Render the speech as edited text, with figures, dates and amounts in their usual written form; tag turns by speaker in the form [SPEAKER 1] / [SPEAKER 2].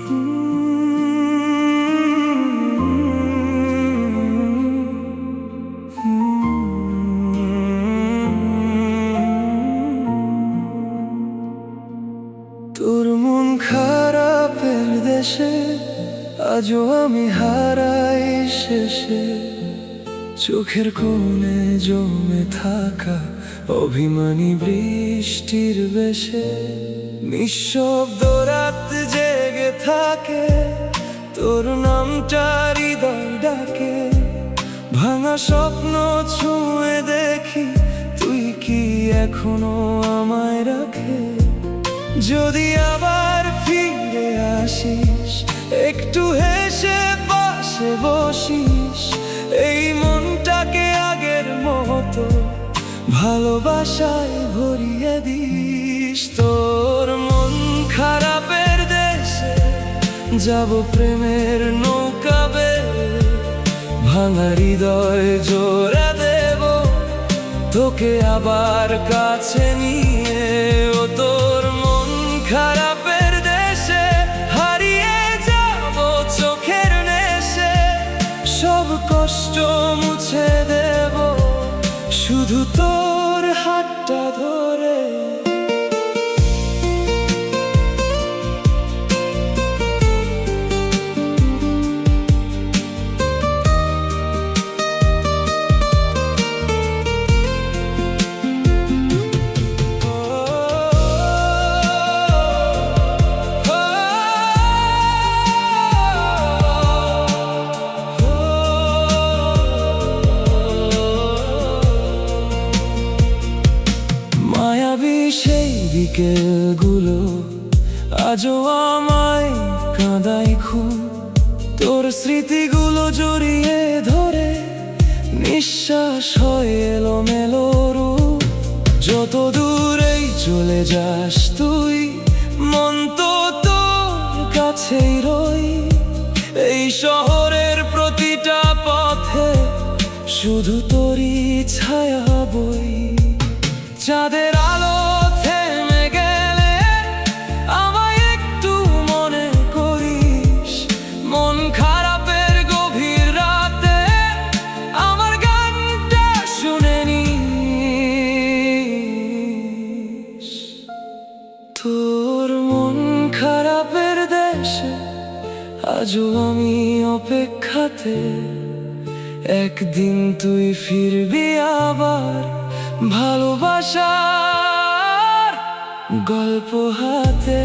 [SPEAKER 1] তোর মন খারাপের দেশে আজও আমি হারাই শেষে, চোখের কোণে জমে থাকা অভিমানী বৃষ্টির বেশে। নিঃশব্দ রাত জেগে থাকে, তোর নামটা হৃদয় ডাকে। ভাঙা স্বপ্ন ছুঁয়ে দেখি, তুই কি এখনো আমায় রাখে। যদি আবার ফিরে আসিস, একটু হেসে পাশে বসিস, এই মনটাকে আগের মতো ভালোবাসায় ভরিয়ে দিস। তোর মন খারাপের দেশে যাব প্রেমের নৌকা বেয়ে, ভাঙা হৃদয় জোড়া দেব তোকে আবার কাছে নিয়ে। ও তোর মন খারাপের দেশে হারিয়ে যাব চোখের নেশে, সব কষ্ট মুছে দেব শুধু তোর হাতটা ধরে। মায়াবী সেই বিকেলগুলো আজও আমায় কাঁদাই খুব, তোর স্মৃতিগুলো জড়িয়ে ধরে নিঃশ্বাস হয় এলোমেলো রূপ। যত দূরেই চলে যাস তুই, মন তো তোর কাছেই রই। এই শহরের প্রতিটা পথে শুধু তোরই ছায়া বই। চাঁদের আলো থেমে গেলে আমায় একটু মনে করিস, মন খারাপের গভীর রাতে আমার গানটা শুনে নিস। তোর মন খারাপের দেশে আজও আমি অপেক্ষাতে, একদিন তুই ফিরবি আবার ভালোবাসার গল্প হাতে।